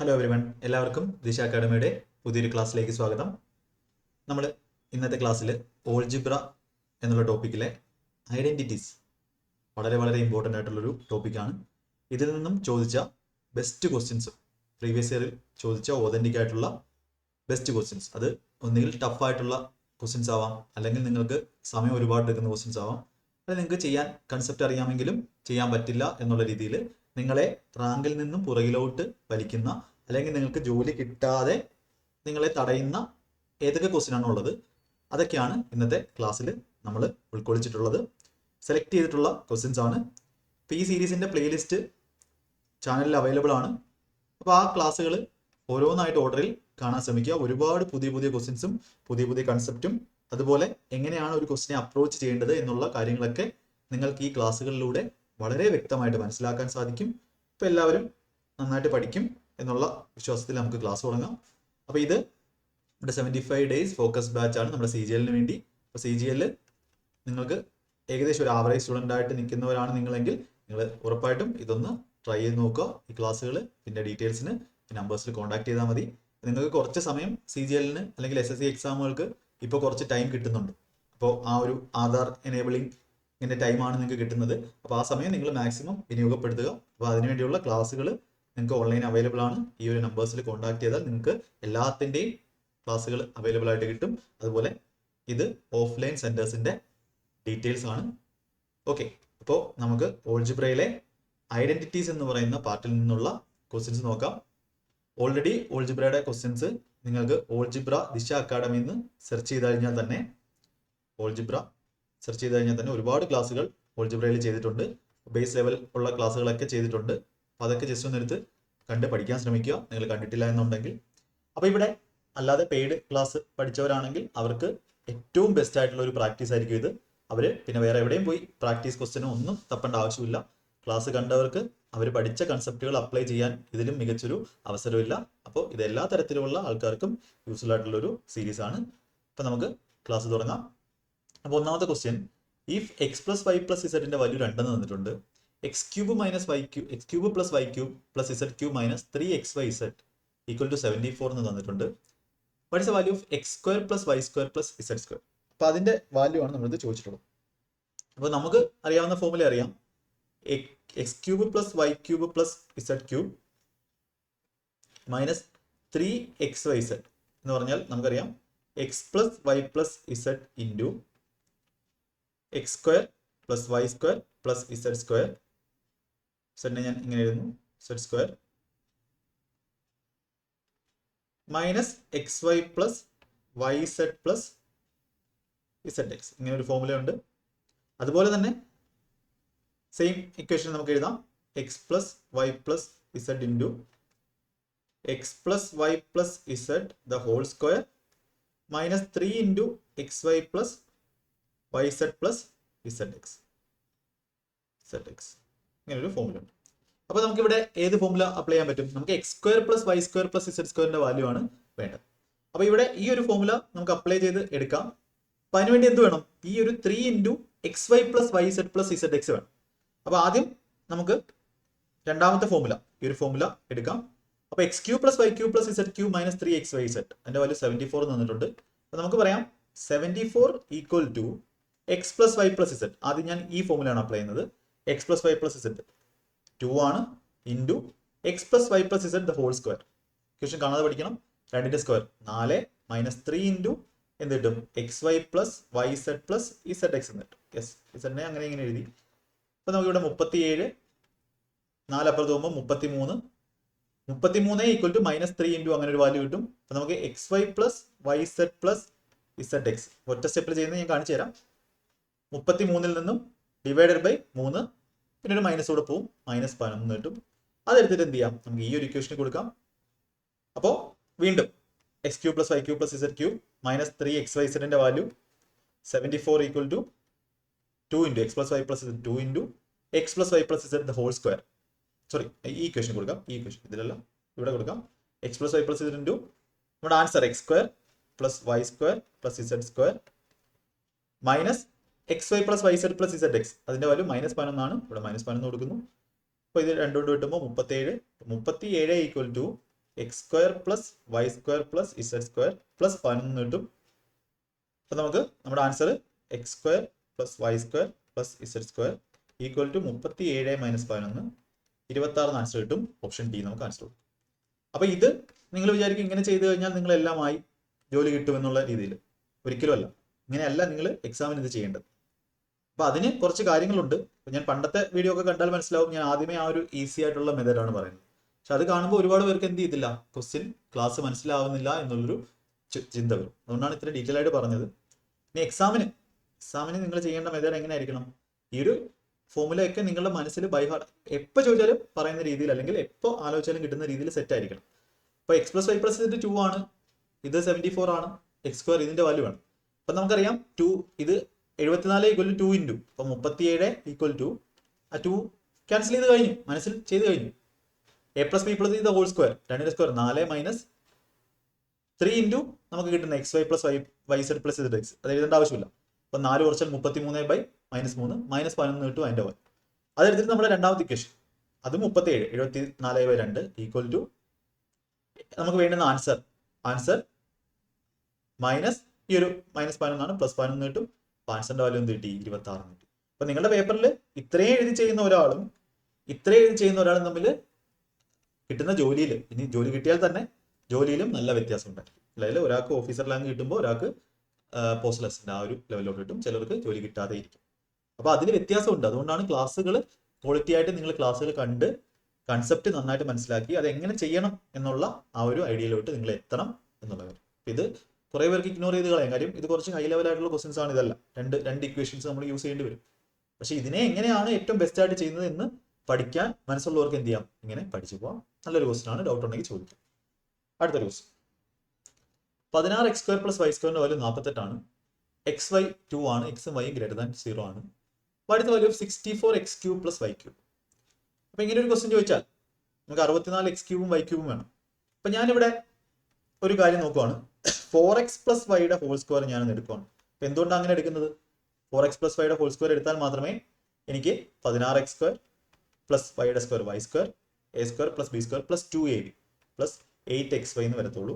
Hello everyone, എല്ലാവർക്കും ദിശ അക്കാഡമിയുടെ പുതിയൊരു ക്ലാസ്സിലേക്ക് സ്വാഗതം. നമ്മൾ ഇന്നത്തെ ക്ലാസ്സിൽ ഓൾജിബ്ര എന്നുള്ള ടോപ്പിക്കിലെ ഐഡൻറ്റിറ്റീസ് വളരെ വളരെ ഇമ്പോർട്ടൻ്റ് ആയിട്ടുള്ളൊരു ടോപ്പിക്കാണ്. ഇതിൽ നിന്നും ചോദിച്ച ബെസ്റ്റ് ക്വസ്റ്റ്യൻസ്, പ്രീവിയസ് ഇയറിൽ ചോദിച്ച ഓതൻറ്റിക് ആയിട്ടുള്ള ബെസ്റ്റ് ക്വസ്റ്റ്യൻസ്, അത് ഒന്നുകിൽ ടഫായിട്ടുള്ള ക്വസ്റ്റ്യൻസ് ആവാം, അല്ലെങ്കിൽ നിങ്ങൾക്ക് സമയം ഒരുപാട് എടുക്കുന്ന ക്വസ്റ്റ്യൻസ് ആവാം. അത് നിങ്ങൾക്ക് ചെയ്യാൻ കൺസെപ്റ്റ് അറിയാമെങ്കിലും ചെയ്യാൻ പറ്റില്ല എന്നുള്ള രീതിയിൽ നിങ്ങളെ റാങ്കിൽ നിന്നും പുറകിലോട്ട് വലിക്കുന്ന, അല്ലെങ്കിൽ നിങ്ങൾക്ക് ജോലി കിട്ടാതെ നിങ്ങളെ തടയുന്ന ഏതൊക്കെ ക്വസ്റ്റ്യൻ ആണോ ഉള്ളത്, അതൊക്കെയാണ് ഇന്നത്തെ ക്ലാസ്സിൽ നമ്മൾ ഉൾക്കൊള്ളിച്ചിട്ടുള്ളത്. സെലക്ട് ചെയ്തിട്ടുള്ള ക്വസ്റ്റ്യൻസ് ആണ്. അപ്പോൾ ഈ സീരീസിൻ്റെ പ്ലേലിസ്റ്റ് ചാനലിൽ അവൈലബിൾ ആണ്. അപ്പോൾ ആ ക്ലാസ്സുകൾ ഓരോന്നായിട്ട് ഓർഡറിൽ കാണാൻ ശ്രമിക്കുക. ഒരുപാട് പുതിയ പുതിയ ക്വസ്റ്റ്യൻസും പുതിയ പുതിയ കൺസെപ്റ്റും അതുപോലെ എങ്ങനെയാണ് ഒരു ക്വസ്റ്റിനെ അപ്രോച്ച് ചെയ്യേണ്ടത് എന്നുള്ള കാര്യങ്ങളൊക്കെ നിങ്ങൾക്ക് ഈ ക്ലാസ്സുകളിലൂടെ വളരെ വ്യക്തമായിട്ട് മനസ്സിലാക്കാൻ സാധിക്കും. ഇപ്പോൾ എല്ലാവരും നന്നായിട്ട് പഠിക്കും എന്നുള്ള വിശ്വാസത്തിൽ നമുക്ക് ക്ലാസ് തുടങ്ങാം. അപ്പോൾ ഇത് നമ്മുടെ 75 ഡേയ്സ് ഫോക്കസ് ബാച്ച് ആണ് നമ്മുടെ CGL-ന് വേണ്ടി. അപ്പോൾ CGL നിങ്ങൾക്ക് ഏകദേശം ഒരു ആവറേജ് സ്റ്റുഡൻ്റ് ആയിട്ട് നിൽക്കുന്നവരാണ് നിങ്ങളെങ്കിൽ നിങ്ങൾ ഉറപ്പായിട്ടും ഇതൊന്ന് ട്രൈ ചെയ്ത് നോക്കുക. ഈ ക്ലാസ്സുകൾ പിന്നെ ഡീറ്റെയിൽസിന് നമ്പേഴ്സിൽ കോൺടാക്ട് ചെയ്താൽ മതി. നിങ്ങൾക്ക് കുറച്ച് സമയം CGL-ന് അല്ലെങ്കിൽ SSC എക്സാമുകൾക്ക് ഇപ്പോൾ കുറച്ച് ടൈം കിട്ടുന്നുണ്ട്. അപ്പോൾ ആ ഒരു ആധാർ എനേബിളിംഗ് ഇങ്ങനെ ടൈമാണ് നിങ്ങൾക്ക് കിട്ടുന്നത്. അപ്പോൾ ആ സമയം നിങ്ങൾ മാക്സിമം വിനിയോഗപ്പെടുത്തുക. അപ്പോൾ അതിനുവേണ്ടിയുള്ള ക്ലാസ്സുകൾ നിങ്ങൾക്ക് ഓൺലൈൻ അവൈലബിൾ ആണ്. ഈ ഒരു നമ്പേഴ്സിൽ കോൺടാക്ട് ചെയ്താൽ നിങ്ങൾക്ക് എല്ലാത്തിൻ്റെയും ക്ലാസ്സുകൾ അവൈലബിൾ ആയിട്ട് കിട്ടും. അതുപോലെ ഇത് ഓഫ്ലൈൻ സെൻറ്റേഴ്സിൻ്റെ ഡീറ്റെയിൽസ് ആണ്. ഓക്കെ, അപ്പോൾ നമുക്ക് ഓൾജിബ്രയിലെ ഐഡൻറ്റിറ്റീസ് എന്ന് പറയുന്ന പാർട്ടിൽ നിന്നുള്ള ക്വസ്റ്റ്യൻസ് നോക്കാം. ഓൾറെഡി ഓൾജിബ്രയുടെ ക്വസ്റ്റ്യൻസ് നിങ്ങൾക്ക് ഓൾജിബ്ര ദിശ അക്കാഡമിയിൽ നിന്ന് സെർച്ച് ചെയ്ത് കഴിഞ്ഞാൽ തന്നെ ഒരുപാട് ക്ലാസ്സുകൾ ഓൾജിബ്രയിൽ ചെയ്തിട്ടുണ്ട്. ബേസ് ലെവൽ ഉള്ള ക്ലാസ്സുകളൊക്കെ ചെയ്തിട്ടുണ്ട്. അപ്പോൾ അതൊക്കെ ജസ്റ്റ് ഒന്ന് എടുത്ത് കണ്ട് പഠിക്കാൻ ശ്രമിക്കുക, നിങ്ങൾ കണ്ടിട്ടില്ല എന്നുണ്ടെങ്കിൽ. അപ്പോൾ ഇവിടെ അല്ലാതെ പെയ്ഡ് ക്ലാസ് പഠിച്ചവരാണെങ്കിൽ അവർക്ക് ഏറ്റവും ബെസ്റ്റ് ആയിട്ടുള്ള ഒരു പ്രാക്ടീസ് ആയിരിക്കും ഇത്. അവർ പിന്നെ വേറെ എവിടെയും പോയി പ്രാക്ടീസ് ക്വസ്റ്റ്യനും ഒന്നും തപ്പേണ്ട ആവശ്യമില്ല. ക്ലാസ് കണ്ടവർക്ക് അവർ പഠിച്ച കൺസെപ്റ്റുകൾ അപ്ലൈ ചെയ്യാൻ ഇതിലും മികച്ചൊരു അവസരമില്ല. അപ്പോൾ ഇത് എല്ലാ തരത്തിലുള്ള ആൾക്കാർക്കും യൂസ്ഫുൾ ആയിട്ടുള്ളൊരു സീരീസ് ആണ്. അപ്പോൾ നമുക്ക് ക്ലാസ് തുടങ്ങാം. അപ്പോൾ ഒന്നാമത്തെ question, if x plus y plus ഇസഡിന്റെ വാല്യൂ 2 തന്നിട്ടുണ്ട്, x cube plus y cube plus z cube minus 3xyz equal to 74 എന്ന് തന്നിട്ടുണ്ട്. What is the value of x square plus y square plus z square? അപ്പോൾ അതിന്റെ value ആണ് നമ്മളിത് ചോദിച്ചിട്ടുള്ളത്. അപ്പോൾ നമുക്ക് അറിയാവുന്ന ഫോർമുല അറിയാം. X cube plus y cube plus z cube minus 3xyz എന്ന് പറഞ്ഞാൽ നമുക്കറിയാം x plus y plus z into X square plus y square plus z square. ഇസഡിനെ ഞാൻ ഇങ്ങനെ എഴുതുന്നു, z square minus x y plus y z plus z x. ഇങ്ങനെ ഒരു formula ഉണ്ട്. അതുപോലെ തന്നെ സെയിം ഇക്വേഷൻ നമുക്ക് എഴുതാം. X plus y plus z into X plus y plus z the whole square minus 3 into x y plus y z plus z x. ഇങ്ങനെ ഒരു formula ഉണ്ട്. അപ്പോൾ നമുക്കിവിടെ ഏത് ഫോർമുല അപ്ലൈ ചെയ്യാൻ പറ്റും? നമുക്ക് x square plus y square plus z സ്ക്വയറിന്റെ വാല്യൂ ആണ് വേണ്ടത്. അപ്പോൾ ഇവിടെ ഈ ഒരു ഫോർമുല നമുക്ക് അപ്ലൈ ചെയ്ത് എടുക്കാം. അപ്പോൾ അതിനുവേണ്ടി എന്ത് വേണം? ഈ ഒരു 3 into x y plus y z plus z x വേണം. അപ്പോൾ ആദ്യം നമുക്ക് രണ്ടാമത്തെ ഫോർമുല, ഈ ഒരു ഫോർമുല എടുക്കാം. അപ്പോൾ x cube plus y cube plus z cube minus 3xyz അതിന്റെ വാല്യൂ 74 തന്നിട്ടുണ്ട്. അപ്പോൾ നമുക്ക് പറയാം 74 equal to x plus y plus z. ആദ്യം ഞാൻ ഈ ഫോർമുലയാണ് അപ്ലൈ ചെയ്യുന്നത്. X plus y plus z 2 ആണ് into X plus y plus z the whole square. Question കാണാതെ പഠിക്കണം. 2ന്റെ സ്ക്വയർ 4 മൈനസ് 3 ഇൻറ്റു എന്ത് കിട്ടും? X y plus y z plus z x എന്ന് കിട്ടും. യെസ്, ഇസഡിനെ അങ്ങനെ ഇങ്ങനെ എഴുതി. അപ്പോൾ നമുക്കിവിടെ 37, 4 അപ്പുറത്ത് പോകുമ്പോൾ 33 ഈക്വൽ ടു മൈനസ് 3 ഇൻറ്റു അങ്ങനെ ഒരു വാല്യൂ കിട്ടും. അപ്പോൾ നമുക്ക് x y plus y z plus z x ഒറ്റ സ്റ്റെപ്പിൽ ചെയ്യുന്നത് ഞാൻ കാണിച്ചു തരാം. 33 നിന്നും ഡിവൈഡഡ് ബൈ 3 പിന്നെ ഒരു മൈനസ് കൂടെ പോവും, മൈനസ് 11 കിട്ടും. അതെടുത്തിട്ട് എന്ത് ചെയ്യാം? നമുക്ക് ഈ ഒരു ഇക്വേഷന് കൊടുക്കാം. അപ്പോൾ വീണ്ടും x cube plus y cube plus z cube minus 3xyzന്റെ value 74 equal to 2 into X plus y plus z 2 into X plus y plus z the whole square. Sorry, ഈ ഇക്വേഷൻ കൊടുക്കാം. ഈ ഇക്വേഷൻ ഇതിലല്ല, ഇവിടെ കൊടുക്കാം. X plus y plus z into നമ്മുടെ answer x square plus y square plus z square minus x y plus y z plus z x അതിന്റെ value minus 11 ആണ്. ഇവിടെ മൈനസ് 11 കൊടുക്കുന്നു. അപ്പോൾ ഇത് രണ്ടുകൊണ്ട് കിട്ടുമ്പോൾ 37 equal to x square plus y square plus z square plus 11 കിട്ടും. അപ്പൊ നമുക്ക് നമ്മുടെ answer x square plus y square plus z square equal to 37 minus 11 26 answer കിട്ടും. ഓപ്ഷൻ ഡി നമുക്ക് ആൻസർ കിട്ടും. അപ്പൊ ഇത് നിങ്ങൾ വിചാരിക്കും ഇങ്ങനെ ചെയ്തു കഴിഞ്ഞാൽ നിങ്ങൾ എല്ലാമായി ജോലി കിട്ടുമെന്നുള്ള രീതിയിൽ. ഒരിക്കലും അല്ല. ഇങ്ങനെയല്ല നിങ്ങൾ എക്സാമിന് ഇത് ചെയ്യേണ്ടത്. അപ്പൊ അതിന് കുറച്ച് കാര്യങ്ങളുണ്ട്. ഞാൻ പണ്ടത്തെ വീഡിയോ ഒക്കെ കണ്ടാൽ മനസ്സിലാവും, ഞാൻ ആദ്യമേ ആ ഒരു ഈസി ആയിട്ടുള്ള മെത്തേഡാണ് പറയുന്നത്. പക്ഷെ അത് കാണുമ്പോൾ ഒരുപാട് പേർക്ക് എന്ത് ചെയ്തില്ല, ക്വസ്റ്റ്യൻ ക്ലാസ് മനസ്സിലാവുന്നില്ല എന്നുള്ളൊരു ചിന്ത വരും. അതുകൊണ്ടാണ് ഇത്ര ഡീറ്റെയിൽ ആയിട്ട് പറഞ്ഞത്. ഇനി എക്സാമിന് നിങ്ങൾ ചെയ്യേണ്ട മെത്തേഡ് എങ്ങനെയായിരിക്കണം? ഈ ഒരു ഫോമുലയൊക്കെ നിങ്ങളുടെ മനസ്സിൽ ബൈ ഹാർട്ട് എപ്പോൾ ചോദിച്ചാലും പറയുന്ന രീതിയിൽ, അല്ലെങ്കിൽ എപ്പോൾ ആലോചിച്ചാലും കിട്ടുന്ന രീതിയിൽ സെറ്റ് ആയിരിക്കണം. അപ്പോൾ എക്സ് പ്ലസ് വൈ പ്ലസ് ഇത് 2 ആണ്, ഇത് 74 ആണ്, എക്സ് സ്ക്വയർ ഇതിന്റെ വാല്യൂ ആണ്. അപ്പം നമുക്കറിയാം 2 ഇത് 74 ഈക്വൽ ടു 2 ഇൻറ്റു, അപ്പം 37 ഈക്വൽ ടു ആ 2 ക്യാൻസൽ ചെയ്ത് കഴിഞ്ഞു, മനസ്സിൽ ചെയ്ത് കഴിഞ്ഞു. എ പ്ലസ് ബി പ്ലസ് ഇത് whole square, 2 square 4 minus 3 into നമുക്ക് കിട്ടുന്ന x y plus y z plus z x. അത് എഴുതേണ്ട ആവശ്യമില്ല. അപ്പം 4 കുറച്ചാൽ 33 ബൈ -3 -11 കിട്ടും അതിൻ്റെ വാല്യൂ. അതെടുത്തിട്ട് നമ്മുടെ രണ്ടാമത്തെ ഇക്വേഷൻ അത് 37 74/2 ഈക്വൽ ടു നമുക്ക് വേണ്ടുന്ന ആൻസർ മൈനസ് ഈ ഒരു -11 ആണ്, +11 കിട്ടും. ആൻസറിന്റെ വാല്യൂ എന്ത് കിട്ടി? 26 കിട്ടി. അപ്പൊ നിങ്ങളുടെ പേപ്പറിൽ ഇത്രയും എഴുതി ചെയ്യുന്ന ഒരാളും തമ്മിൽ കിട്ടുന്ന ജോലിയിൽ, ഇനി ജോലി കിട്ടിയാൽ തന്നെ ജോലിയിലും നല്ല വ്യത്യാസം ഉണ്ടായിരിക്കും. അതായത് ഒരാൾക്ക് ഓഫീസർ റാങ്ക് കിട്ടുമ്പോൾ ഒരാൾക്ക് പോസ്റ്റൽ അസിസ്റ്റന്റ് ആ ഒരു ലെവലിലോട്ട് കിട്ടും, ചിലർക്ക് ജോലി കിട്ടാതെ ഇരിക്കും. അപ്പൊ അതിന് വ്യത്യാസമുണ്ട്. അതുകൊണ്ടാണ് ക്ലാസ്സുകൾ ക്വാളിറ്റി ആയിട്ട് നിങ്ങൾ ക്ലാസ്സുകൾ കണ്ട് കൺസെപ്റ്റ് നന്നായിട്ട് മനസ്സിലാക്കി അത് എങ്ങനെ ചെയ്യണം എന്നുള്ള ആ ഒരു ഐഡിയയിലോട്ട് നിങ്ങൾ എത്തണം എന്നുള്ള കാര്യം. ഇത് കുറെ പേർക്ക് ഇഗ്നോർ ചെയ്ത് കളയാം. കാര്യം ഇത് കുറച്ച് ഹൈ ലെവൽ ആയിട്ടുള്ള ക്വസ്റ്റൻസ് ആണ്. ഇതല്ല, രണ്ട് ഇക്വേഷൻസ് നമ്മൾ യൂസ് ചെയ്യേണ്ടി വരും. പക്ഷെ ഇതിനെ എങ്ങനെയാണ് ഏറ്റവും ബെസ്റ്റ് ആയിട്ട് ചെയ്യുന്നത് എന്ന് പഠിക്കാൻ മനസ്സുള്ളവർക്ക് എന്ത് ചെയ്യാം, ഇങ്ങനെ പഠിച്ചു പോവാം. നല്ലൊരു ക്വസ്റ്റൻ ആണ്, ഡൗട്ട് ഉണ്ടെങ്കിൽ ചോദിക്കാം. അടുത്തൊരു question 16 x square plus y സ്ക്വയറിന്റെ വാല്യൂ 48 ആണ്. എക്സ് വൈ 2 ആണ്, എക്സും വൈയും ഗ്രേറ്റർ ദാൻ 0 ആണ്. അടുത്ത value 64 x cube plus y cube. അപ്പൊ ഇങ്ങനെ ഒരു ക്വസ്റ്റൻ ചോദിച്ചാൽ നമുക്ക് 64 എക്സ് ക്യൂബും വൈ ക്യൂബും വേണം. അപ്പൊ ഞാനിവിടെ ഒരു കാര്യം നോക്കുവാണ്, 4x പ്ലസ് വൈയുടെ ഹോൾ സ്ക്വയർ ഞാനൊന്ന് എടുക്കുവാണ്. അപ്പൊ എന്തുകൊണ്ടാണ് അങ്ങനെ എടുക്കുന്നത്? 4x പ്ലസ് വൈയുടെ ഹോൾ സ്ക്വയർ എടുത്താൽ മാത്രമേ എനിക്ക് 16x സ്ക്വയർ പ്ലസ് വൈയുടെ square y square A square plus B square plus 2ab plus 8xy എന്ന് വരത്തുള്ളൂ.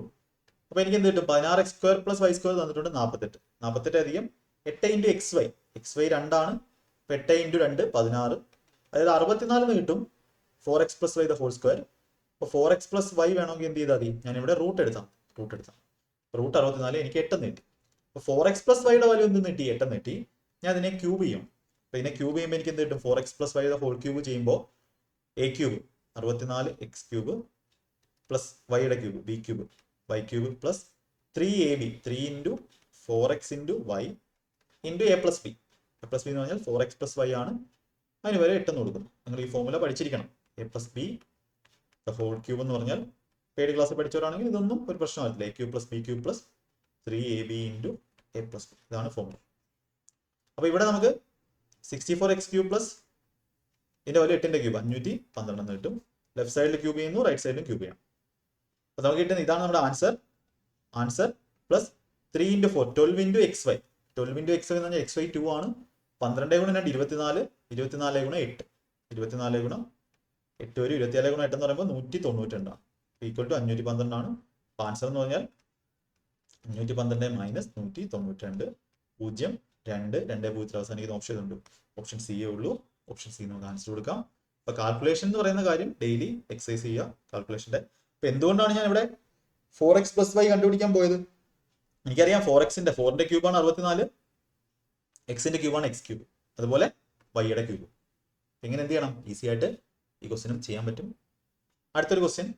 അപ്പൊ എനിക്ക് എന്ത് കിട്ടും? 16x square plus y square തന്നിട്ടുണ്ട് 48 അധികം 8 ഇൻറ്റു എക്സ് വൈ 2 ആണ്. 8 ഇൻറ്റു 2 16, അതായത് 64 കിട്ടും 4x plus y the whole square. അപ്പോൾ 4x പ്ലസ് വൈ വേണമെങ്കിൽ എന്ത് ചെയ്താൽ മതി? ഞാനിവിടെ റൂട്ട് എടുത്താം. റൂട്ട് 64 എനിക്ക് 8 നീട്ടി. അപ്പോൾ 4x പ്ലസ് വൈയുടെ വാല്യൂ എന്ത് നീട്ടി? 8 നീട്ടി. ഞാൻ ഇതിനെ ക്യൂബ് ചെയ്യും. അപ്പോൾ ഇതിനെ ക്യൂബ് ചെയ്യുമ്പോൾ എനിക്ക് എന്ത് കിട്ടും? 4x പ്ലസ് വൈയുടെ ഹോൾ ക്യൂബ് ചെയ്യുമ്പോൾ a cube 64 x cube plus വൈയുടെ cube b cube y cube plus 3ab 3 into 4x into y into a plus b. A plus b എന്ന് പറഞ്ഞാൽ 4x പ്ലസ് വൈ ആണ്. അതിന് വരെ 8 കൊടുക്കും. നിങ്ങൾ ഈ ഫോർമുല പഠിച്ചിരിക്കണം. A plus B the whole cube എന്ന് പറഞ്ഞാൽ പേഡ് ക്ലാസ് പഠിച്ചവരാണെങ്കിൽ ഇതൊന്നും ഒരു പ്രശ്നമായിട്ടില്ല. A cube plus B cube plus 3ab into a plus b. ഇതാണ് ഫോർമുല. അപ്പോൾ ഇവിടെ നമുക്ക് 64 എക്സ് ക്യൂബ് പ്ലസ് ഇതിന്റെ വാല്യൂ 8ന്റെ ക്യൂബ് 512 എന്ന് കിട്ടും. ലെഫ്റ്റ് സൈഡിൽ ക്യൂബ് ചെയ്യുന്നു, റൈറ്റ് സൈഡിലും ക്യൂബ് ചെയ്യാം. അപ്പോൾ നമുക്ക് കിട്ടുന്നത് ഇതാണ് നമ്മുടെ answer plus 3 into 4 12 into x y. 12 into x y എന്ന് പറഞ്ഞാൽ എക്സ് വൈ 2 ആണ്. 12 ഗുണം 2 24 24 ഗുണം 8 24 ഗുണം 8 വരും. 24 ഗുണം 8 എന്ന് പറയുമ്പോൾ 192 ഈക്വൽ ടു 512 ആണ്. ആൻസർ എന്ന് പറഞ്ഞാൽ 512 മൈനസ് 192 0 2 2 0 അവസാനിക്കുന്ന ഓപ്ഷൻ ഉണ്ട്. ഓപ്ഷൻ സി ഉള്ളൂ. ഓപ്ഷൻ സി നമുക്ക് ആൻസർ കൊടുക്കാം. അപ്പൊ കാൽക്കുലേഷൻ എന്ന് പറയുന്ന കാര്യം ഡെയിലി എക്സസൈസ് ചെയ്യുക കാൽക്കുലേഷന്റെ. അപ്പൊ എന്തുകൊണ്ടാണ് ഞാൻ ഇവിടെ 4x പ്ലസ് വൈ കണ്ടുപിടിക്കാൻ പോയത്? എനിക്കറിയാം 4ന്റെ ക്യൂബാണ് 64, എക്സിന്റെ ക്യൂബാണ് എക്സ് ക്യൂബ്, അതുപോലെ വൈയുടെ ക്യൂബ്. എങ്ങനെ എന്ത് ചെയ്യണം? ഈസി ആയിട്ട് ഈ ക്വസ്റ്റ്യനും ചെയ്യാൻ പറ്റും. അടുത്തൊരു question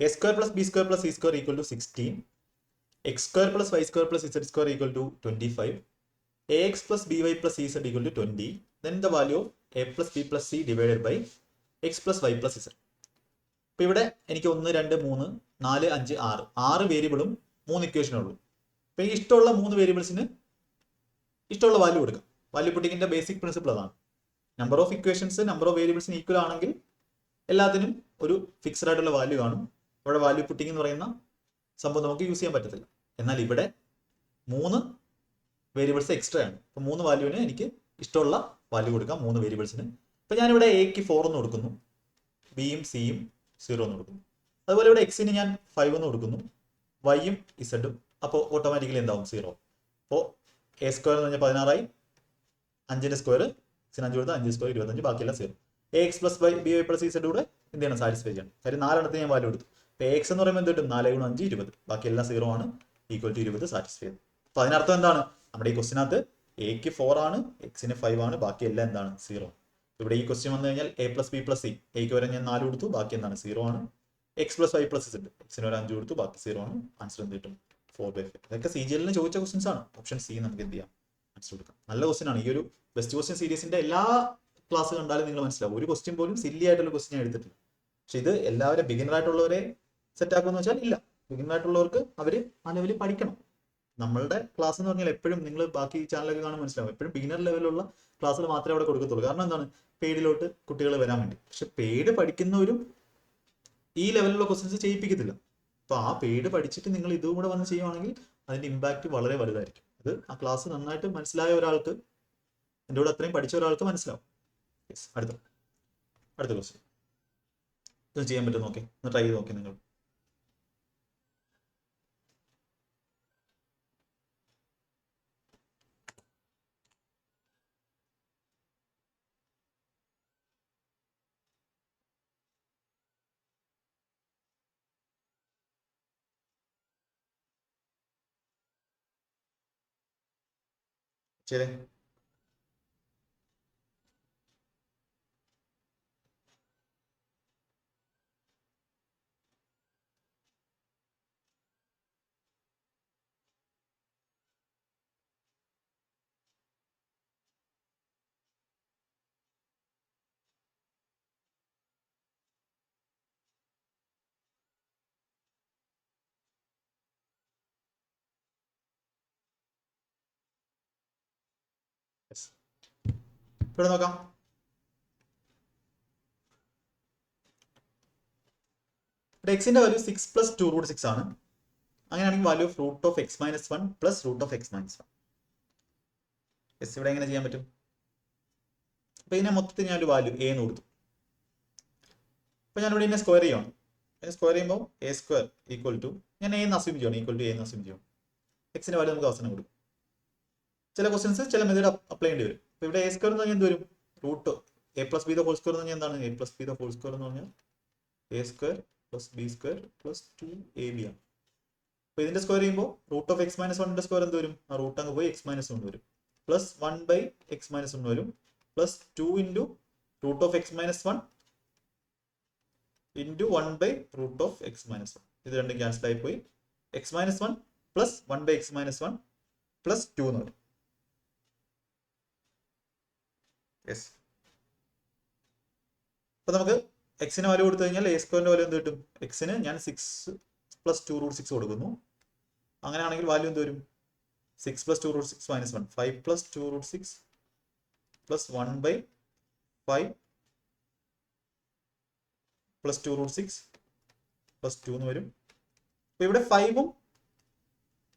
a square plus B square plus c square equal to 16, x square plus y square plus z square equal to 25, ax plus by plus z equal to 20, then the value of a plus b plus c divided by x plus y plus z. അപ്പോൾ ഇവിടെ എനിക്ക് 1 2 3 4 5 6 വേരിയബിളും 3 ഇക്വേഷനും ഉള്ളൂ. അപ്പോൾ ഈ ഇഷ്ടമുള്ള 3 വേരിയബിൾസിന് ഇഷ്ടമുള്ള വാല്യൂ കൊടുക്കാം. വാല്യൂ പുട്ടിങ്ങിന്റെ ബേസിക് പ്രിൻസിപ്പിൾ അതാണ്. Number of equations number of വേരിയബിൾസിന് ഈക്വൽ ആണെങ്കിൽ എല്ലാത്തിനും ഒരു ഫിക്സഡ് ആയിട്ടുള്ള വാല്യൂ കാണും. അവിടെ വാല്യൂ പുട്ടിങ് എന്ന് പറയുന്ന സംഭവം നമുക്ക് യൂസ് ചെയ്യാൻ പറ്റത്തില്ല. എന്നാൽ ഇവിടെ 3 വേരിയബിൾസ് എക്സ്ട്രാ ആണ്. അപ്പോൾ 3 വാല്യൂവിന് എനിക്ക് ഇഷ്ടമുള്ള വാല്യൂ കൊടുക്കാം 3 വേരിയബിൾസിന്. അപ്പോൾ ഞാനിവിടെ എക്ക് 4 എന്ന് കൊടുക്കുന്നു, ബിയും സിയും 0 എന്ന് കൊടുക്കുന്നു. അതുപോലെ ഇവിടെ എക്സിന് ഞാൻ 5 എന്ന് കൊടുക്കുന്നു, വൈയും ഇസഡും, അപ്പോൾ ഓട്ടോമാറ്റിക്കലി എന്താവും 0. അപ്പോൾ എ സ്ക്വയർ എന്ന് പറഞ്ഞാൽ 16 ആയി, 5ന്റെ സ്ക്വയർ, എക്സിന് 5 കൊടുത്താൽ 5 സ്ക്വയർ 25, ബാക്കിയെല്ലാം 0. A x plus by b y plus z കൂടെ എന്ത് ചെയ്യണം, സാറ്റിസ്ഫൈ ചെയ്യണം. കാര്യം 4 ഞാൻ വാല്യൂ കൊടുത്തു. അപ്പോൾ എ എക്സ് എന്ന് പറയുമ്പോൾ എന്ത് കിട്ടും, 4 × 5 20, ബാക്കിയെല്ലാം 0 ആണ്, ഈക്വൽ ടു 20 സാറ്റിസ്ഫൈ ചെയ്തു. അപ്പോൾ അതിനർത്ഥം എന്താണ്, നമ്മുടെ ഈ ക്വസ്റ്റിനകത്ത് എക്ക് 4 ആണ്, എക്സിന് 5 ആണ്, ബാക്കി എല്ലാം എന്താണ് 0. ഇവിടെ ഈ ക്വസ്റ്റ്യൻ വന്നു കഴിഞ്ഞാൽ a plus b plus c, എക്ക് വരെ ഞാൻ 4 കൊടുത്തു, ബാക്കി എന്താണ് 0 ആണ്. X plus y plus z, എക്സിന് ഒരു 5 കൊടുത്തു, ബാക്കി 0 ആണ്. ആൻസർ എന്ത് കിട്ടും, 4/5. ഇതൊക്കെ CGL ചോദിച്ച ക്വസ്റ്റ്യൻസ് ആണ്. ഓപ്ഷൻ സി നമുക്ക് എന്ത് ചെയ്യാം, ആൻസർ കൊടുക്കാം. നല്ല ക്വസ്റ്റ്യൻ ആണ്. ഈ ഒരു ബെസ്റ്റ് ക്വസ്റ്റ്യൻ സീരീസിന്റെ എല്ലാ ക്ലാസ് കണ്ടാലും നിങ്ങൾ മനസ്സിലാവും, ഒരു ക്വസ്റ്റ്യൻ പോലും സില്ലി ആയിട്ടുള്ള ക്വസ്റ്റ്യൻ ഞാൻ എടുത്തിട്ടില്ല. പക്ഷെ ഇത് എല്ലാവരും ബിഗിനർ ആയിട്ടുള്ളവരെ സെറ്റ് ആക്കുമെന്ന് വെച്ചാൽ ഇല്ല. ബിഗിനർ ആയിട്ടുള്ളവർക്ക് അവർ ആ ലെവലിൽ പഠിക്കണം. നമ്മളുടെ ക്ലാസ് എന്ന് പറഞ്ഞാൽ എപ്പോഴും നിങ്ങൾ ബാക്കി ചാനലൊക്കെ കാണാൻ മനസ്സിലാവും, എപ്പോഴും ബിഗിനർ ലെവലുള്ള ക്ലാസ്സുകൾ മാത്രമേ അവിടെ കൊടുക്കത്തുള്ളൂ. കാരണം എന്താണ്, പെയ്ഡിലോട്ട് കുട്ടികൾ വരാൻ വേണ്ടി. പക്ഷെ പെയ്ഡ് പഠിക്കുന്നവരും ഈ ലെവലിലുള്ള ക്വസ്റ്റ്യൻസ് ചെയ്യിപ്പിക്കത്തില്ല. അപ്പോൾ ആ പെയ്ഡ് പഠിച്ചിട്ട് നിങ്ങൾ ഇതും കൂടെ വന്ന് ചെയ്യുവാണെങ്കിൽ അതിന്റെ ഇമ്പാക്റ്റ് വളരെ വലുതായിരിക്കും. അത് ആ ക്ലാസ് നന്നായിട്ട് മനസ്സിലായ ഒരാൾക്ക്, എൻ്റെ കൂടെ അത്രയും പഠിച്ച ഒരാൾക്ക് മനസ്സിലാവും. അടുത്ത ക്വസ്റ്റ്യൻ ഇത് ചെയ്യാൻ പറ്റും, നോക്കി ഒന്ന് ട്രൈ ചെയ്ത് നോക്കി നിങ്ങൾ. ശരി, ഇവിടെ നോക്കാം. ഇവിടെ എക്സിന്റെ വാല്യൂ 6 + 2√6 ആണ്. അങ്ങനെയാണെങ്കിൽ value of root of x minus 1 plus root of x minus 1. Yes, ഇവിടെ എങ്ങനെ ചെയ്യാൻ പറ്റും? അപ്പൊ ഇതിനെ മൊത്തത്തിൽ ഞാനൊരു വാല്യൂ എ എന്ന് കൊടുത്തു. അപ്പൊ ഞാനിവിടെ ഇതിനെ സ്ക്വയർ ചെയ്യണം. സ്ക്വയർ ചെയ്യുമ്പോൾ എ സ്ക്വയർ ഈക്വൽ ടു, ഞാൻ എ എന്ന് അസ്യൂം ചെയ്യണം, ഈക്വൽ ടു എ എന്ന് അസ്യൂം ചെയ്യണം. എക്സിന്റെ വാല്യൂ നമുക്ക് അവസാനം കൊടുക്കും. ചില ക്വസ്റ്റ്യൻസ് ചില മെത്തേഡ് അപ്ലൈ ചെയ്യേണ്ടി വരും. അപ്പൊ ഇവിടെ എ സ്ക്വയർ എന്ന് പറഞ്ഞാൽ എന്ത് വരും, root a plus B the whole square എന്ന് പറഞ്ഞാൽ എന്താണ്, a plus B the whole square എന്ന് പറഞ്ഞാൽ A square plus B square plus 2ab ആണ്. അപ്പൊ ഇതിന്റെ സ്ക്വയർ ചെയ്യുമ്പോൾ റൂട്ട് ഓഫ് എക്സ് മൈനസ് 1ന്റെ സ്ക്വയർ എന്ത് വരും, ആ റൂട്ട് അങ്ങ് പോയി എക്സ് മൈനസ് 1 വരും, പ്ലസ് 1/x മൈനസ് 1 വരും, plus 2 into root of x minus 1 into 1/റൂട്ട് ഓഫ് എക്സ് മൈനസ് 1. ഇത് രണ്ടും ക്യാൻസൽ ആയി പോയി എക്സ് minus 1 plus 1/x minus 1 plus 2 എന്ന് വരും. യെസ്, അപ്പൊ നമുക്ക് എക്സിന് വാല്യൂ കൊടുത്തു കഴിഞ്ഞാൽ എ സ്ക്വയറിന്റെ വാല്യൂ എന്ത് കിട്ടും, എക്സിന് ഞാൻ 6 + 2√6 കൊടുക്കുന്നു. അങ്ങനെയാണെങ്കിൽ വാല്യൂ എന്ത് വരും, 6 + 2√6 - 1, 5 + 2√6 പ്ലസ് 1/5 പ്ലസ് 2√6 പ്ലസ് 2 എന്ന് വരും. അപ്പൊ ഇവിടെ 5ഉം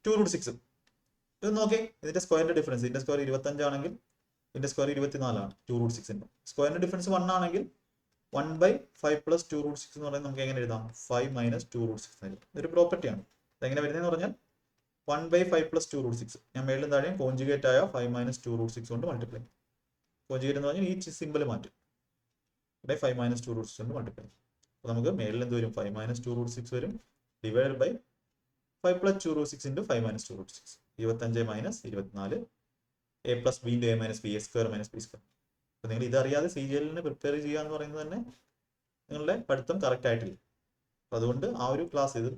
2√6ഉം ഇത് നോക്കേ, ഇതിന്റെ സ്ക്വയറിന്റെ ഡിഫറൻസ്, ഇതിന്റെ സ്ക്വയർ 25 ആണെങ്കിൽ ഇതിന്റെ സ്ക്വയർ 24 ആണ്. 2√6ന്റെ സ്ക്വയറിന്റെ ഡിഫറൻസ് 1 ആണെങ്കിൽ 1/5 പ്ലസ് 2√6 എന്ന് പറയുന്നത് നമുക്ക് എങ്ങനെ എഴുതാം, 5 - 2√6 എന്ന് എഴുതാം. ഇതൊരു പ്രോപ്പർട്ടിയാണ്. ഇതെങ്ങനെ വരുന്നതെന്ന് പറഞ്ഞാൽ 1/5 പ്ലസ് 2√6 ഞാൻ മേളിലും താഴെയും കോൺജുഗേറ്റ് ആയ 5 - 2√6 കൊണ്ട് മൾട്ടിപ്ലൈ. കോൺജുഗേറ്റ് എന്ന് പറഞ്ഞാൽ ഈ സിമ്പിൾ മാറ്റും, ഇവിടെ 5 - 2√6 കൊണ്ട് മൾട്ടിപ്ലൈ. അപ്പോൾ നമുക്ക് മേളിൽ എന്ത് വരും, 5 - 2√6 വരും, divide by 5 + 2√6 into 5 - 2√6, 25 - 24 a plus B into a minus b, a square minus B square. അപ്പോൾ നിങ്ങൾ ഇതറിയാതെ CGL-ന് പ്രിപ്പയർ ചെയ്യുക എന്ന് പറയുന്നത് തന്നെ നിങ്ങളുടെ പഠിത്തം കറക്റ്റ് ആയിട്ടില്ല. അപ്പോൾ അതുകൊണ്ട് ആ ഒരു ക്ലാസ്, ഇത്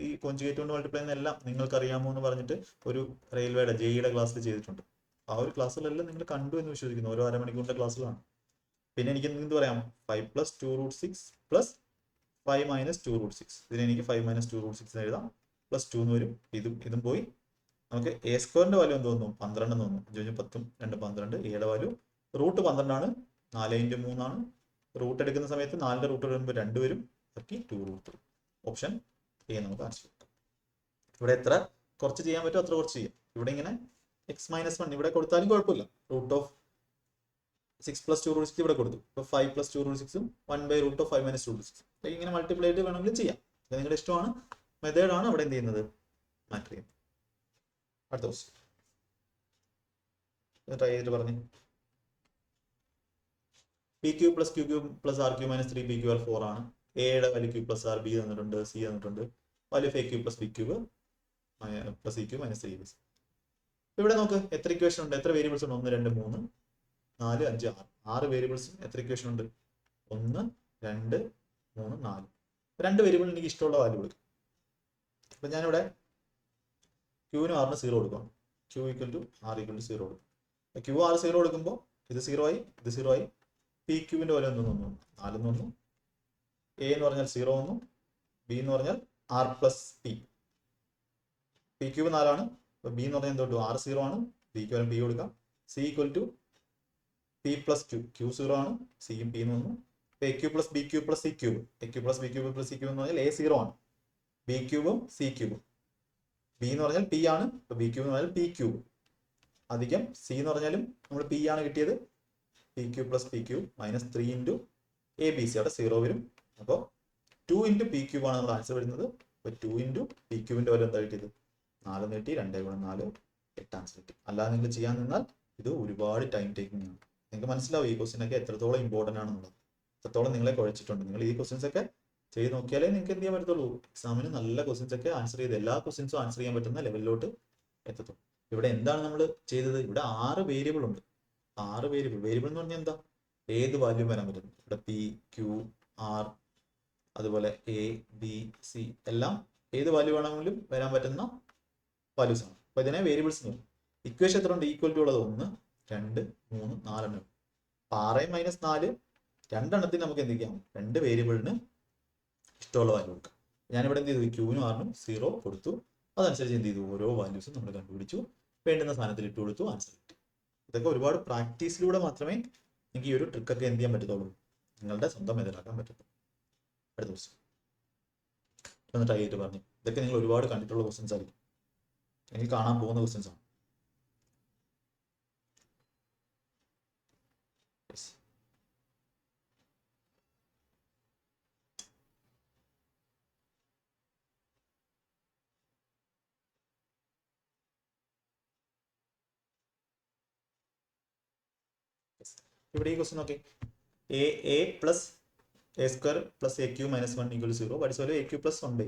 ഈ കോൺജുഗേറ്റ് കൊണ്ട് മൾട്ടിപ്ലൈ എന്നെല്ലാം നിങ്ങൾക്ക് അറിയാമോ എന്ന് പറഞ്ഞിട്ട് ഒരു റെയിൽവേയുടെ JEE-യുടെ ക്ലാസ്സിൽ ചെയ്തിട്ടുണ്ട്. ആ ഒരു ക്ലാസ്സിലെല്ലാം നിങ്ങൾ കണ്ടു എന്ന് വിശ്വസിക്കുന്നു. ഓരോ അരമണിക്കൂറിന്റെ ക്ലാസ്സിലാണ്. പിന്നെ എനിക്ക് എന്ത് പറയാം, 5 + 2√6 പ്ലസ് 5 - 2√6. ഇതിന് എനിക്ക് 5 - 2√6 എഴുതാം, പ്ലസ് 2 എന്ന് വരും. ഇതും പോയി. നമുക്ക് എ സ്ക്വയറിന്റെ വാല്യൂ എന്ത് തോന്നും, 12 എന്ന് തോന്നും. 5 × 10 2 12. എയുടെ വാല്യൂ റൂട്ട് 12 ആണ്, 4 × 3 ആണ്. റൂട്ട് എടുക്കുന്ന സമയത്ത് 4ന്റെ റൂട്ട് വരുമ്പോൾ 2 വരും, ബാക്കി 2√3. ഓപ്ഷൻ എ നമുക്ക് ആൻസർ കൊടുക്കാം. ഇവിടെ എത്ര കുറച്ച് ചെയ്യാൻ പറ്റുമോ അത്ര കുറച്ച് ചെയ്യാം. ഇവിടെ ഇങ്ങനെ എക്സ് മൈനസ് 1 ഇവിടെ കൊടുത്താലും കുഴപ്പമില്ല. റൂട്ട് ഓഫ് 6 + 2√6 ഇവിടെ കൊടുത്തു. ഇപ്പോൾ 5 + 2√6ഉം 1/√5 - 2√6 ഇങ്ങനെ മൾട്ടിപ്ലൈ ചെയ്ത് വേണമെങ്കിൽ ചെയ്യാം. നിങ്ങളുടെ ഇഷ്ടമാണ്, മെത്തേഡാണ് അവിടെ എന്ത് ചെയ്യുന്നത്, മാറ്റർ ചെയ്യുന്നത്. അടുത്ത ക്വസ്റ്റ്യൻ ട്രൈ ചെയ്തിട്ട് പറഞ്ഞു. P cube plus Q cube plus r cube minus 3 p q r 4 ആണ്. എയുടെ value q plus r, b തന്നിട്ടുണ്ട്, സി തന്നിട്ടുണ്ട്. Value of a cube plus B cube plus c cube minus 3 b. ഇവിടെ നോക്ക് എത്ര equation ഉണ്ട്, എത്ര variables ഉണ്ട്? 1 2 3 4 5 6 6 വേരിയബിൾസ്. എത്ര ഇക്വേഷൻ ഉണ്ട്? 1 2 3 4. 2 വേരിയബിൾ എനിക്ക് ഇഷ്ടമുള്ള വാല്യൂ കൊടുക്കും. അപ്പൊ ഞാനിവിടെ ക്യൂവിനും ആറിന് 0 കൊടുക്കണം. Q equal to r equal to 0 കൊടുക്കും. ക്യൂ ആർ 0 കൊടുക്കുമ്പോൾ ഇത് 0 ആയി, ഇത് 0 ആയി. പി ക്യൂവിന്റെ പോലെ ഒന്നും 4 വന്നു. എ എന്ന് പറഞ്ഞാൽ 0 വന്നു. ബി എന്ന് പറഞ്ഞാൽ r plus p. P cube 4 ആണ്. അപ്പൊ ബി എന്ന് പറഞ്ഞാൽ എന്തോട്ടു ആർ 0 ആണ്. ബിക്ക് വരെ പി കൊടുക്കാം. C equal to P plus Q, Q 0 ആണ്. സിയും പി എന്ന് വന്നു. A cube plus B cube plus C cube, A cube plus B cube plus C cube എന്ന് പറഞ്ഞാൽ എ 0 ആണ്. ബി ക്യൂബും സി ക്യൂബും. ബി എന്ന് പറഞ്ഞാൽ പി ആണ്. അപ്പൊ ബി ക്യൂബ് എന്ന് പറഞ്ഞാൽ പി ക്യൂബ് അധികം സി എന്ന് പറഞ്ഞാലും നമ്മൾ പി ആണ് കിട്ടിയത്. P cube plus p cube minus 3 into a b c, അവിടെ 0 വരും. അപ്പോൾ 2 ഇൻറ്റു പി ക്യൂബ് ആണ് നമ്മുടെ ആൻസർ വരുന്നത്. അപ്പോൾ 2 ഇൻറ്റു പി ക്യൂബിന്റെ പോലെ എന്താ കിട്ടിയത്? 4 നീട്ടി 2 ഗുണം 4 8 ആൻസർ കിട്ടി. അല്ലാതെ നിങ്ങൾ ചെയ്യാൻ നിന്നാൽ ഇത് ഒരുപാട് ടൈം ടേക്കിംഗ് ആണ്. നിങ്ങൾക്ക് മനസ്സിലാവും ഈ ക്വസ്റ്റ്യൻ ഒക്കെ എത്രത്തോളം ഇമ്പോർട്ടൻ്റ് ആണെന്നുള്ളത്, എത്രത്തോളം നിങ്ങളെ കുഴച്ചിട്ടുണ്ട്. നിങ്ങൾ ഈ ക്വസ്റ്റ്യൻസ് ഒക്കെ ചെയ്ത് നോക്കിയാലേ നിങ്ങൾക്ക് എന്ത് ചെയ്യാൻ പറ്റത്തുള്ളൂ, എക്സാമിന് നല്ല ക്വസ്റ്റ്യൻസ് ഒക്കെ ആൻസർ ചെയ്ത് എല്ലാ ക്വസ്റ്റ്യൻസും ആൻസർ ചെയ്യാൻ പറ്റുന്ന ലെവലിലോട്ട് എത്തത്തുള്ളൂ. ഇവിടെ എന്താണ് നമ്മൾ ചെയ്തത്? ഇവിടെ 6 വേരിയബിൾ ഉണ്ട്. 6 വേരിയബിൾ എന്ന് പറഞ്ഞാൽ എന്താ? ഏത് വാല്യൂ വരാൻ പറ്റുന്നു. ഇവിടെ പി ക്യൂ ആർ അതുപോലെ എ ബി സി എല്ലാം ഏത് വാല്യൂ വേണമെങ്കിലും വരാൻ പറ്റുന്ന വാല്യൂസ് ആണ്. അപ്പൊ ഇതിനെ വേരിയബിൾസ് എന്ന് പറയും. ഇക്വേഷൻ എത്ര ഉണ്ട്? ഈക്വൽ ടു ഉള്ളത് 1 2 3 4 എണ്ണം. 6 മൈനസ് 4 രണ്ടെണ്ണത്തിന് നമുക്ക് എന്ത് ചെയ്യാം? 2 വേരിയബിളിന് ഇഷ്ടമുള്ള വാല്യൂ കൊടുക്കാം. ഞാനിവിടെ എന്ത് ചെയ്തു? ക്യൂവിനും ആറിനും 0 കൊടുത്തു. അതനുസരിച്ച് എന്ത് ചെയ്തു? ഓരോ വാല്യൂസും നമ്മൾ കണ്ടുപിടിച്ചു, വേണ്ടുന്ന സാധനത്തിൽ ഇട്ട് കൊടുത്തു, ആൻസർ കിട്ടി. ഇതൊക്കെ ഒരുപാട് പ്രാക്ടീസിലൂടെ മാത്രമേ നിങ്ങൾക്ക് ഈ ഒരു ട്രിക്കൊക്കെ എന്ത് ചെയ്യാൻ പറ്റത്തുള്ളൂ, നിങ്ങളുടെ സ്വന്തം മെത്തേഡാക്കാൻ പറ്റത്തുള്ളൂ. അടുത്ത ക്വസ്റ്റ്യൻ ഒന്ന് ട്രൈ ചെയ്തിട്ട് പറഞ്ഞു. ഇതൊക്കെ നിങ്ങൾ ഒരുപാട് കണ്ടിട്ടുള്ള ക്വസ്റ്റ്യൻസ് ആയിരിക്കും, എനിക്ക് കാണാൻ പോകുന്ന ക്വസ്റ്റ്യൻസ് ആണ്. ഇവിടെ ഈ ക്വസ്റ്റ്യൻ നോക്കി, a plus a square plus a cube minus 1 equal 0 പഠിച്ച പോലെ എ ക്യൂ പ്ലസ് 1 ബൈ.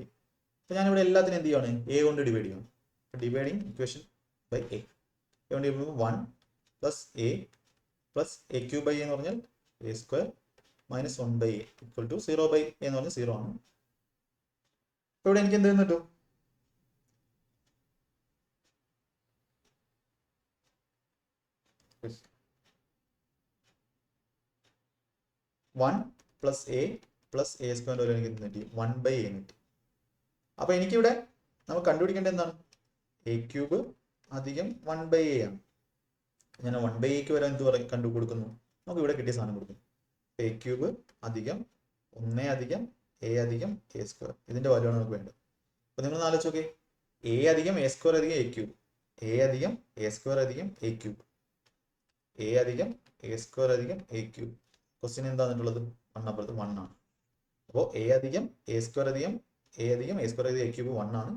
അപ്പൊ ഞാനിവിടെ എല്ലാത്തിനും എന്ത് ചെയ്യുകയാണ്? എ കൊണ്ട് ഡിവൈഡ് ചെയ്യണം. ഡിവൈഡിങ് ഇക്വേഷൻ ബൈ എ കൊണ്ട് ചെയ്യുമ്പോൾ 1 plus a plus a cube by എന്ന് പറഞ്ഞാൽ A square minus 1 by a equal to 0 by a എന്ന് പറഞ്ഞാൽ 0 ആണ്. അപ്പൊ ഇവിടെ എനിക്ക് എന്ത് കിട്ടും? One plus a plus a സ്ക്വയറിന്റെ ഒരു എനിക്ക് കിട്ടി 1 ബൈ എ കിട്ടി. അപ്പൊ എനിക്കിവിടെ നമുക്ക് കണ്ടുപിടിക്കേണ്ടത് എന്താണ്? എ ക്യൂബ് അധികം 1 ബൈ എ ആണ്. ഞാൻ 1 ബൈ എക്ക് വരാൻ എന്ത് പറയും കണ്ടു കൊടുക്കുന്നു? നമുക്ക് ഇവിടെ കിട്ടിയ സാധനം കൊടുക്കുന്നു. എ ക്യൂബ് അധികം 1 അധികം എ അധികം എ സ്ക്വയർ, ഇതിന്റെ വാല്യൂ ആണ് നമുക്ക് വേണ്ടത്. അപ്പൊ നിങ്ങൾ ആലോചിച്ച് നോക്കേ, എ അധികം എ സ്ക്വയർ അധികം എ ക്യൂബ്, എ അധികം എ സ്ക്വയർ അധികം എ ക്യൂബ്, എ അധികം എ സ്ക്വയർ അധികം എ ക്യൂബ്. ക്വസ്റ്റ്യൻ എന്താണെന്നുള്ളത് 1 അപ്പുറത്ത് 1 ആണ്. അപ്പോൾ എ അധികം എ സ്ക്വയർ അധികം എ അധികം എ സ്ക്വയർ അധികം എ ക്യൂബ് 1 ആണ്.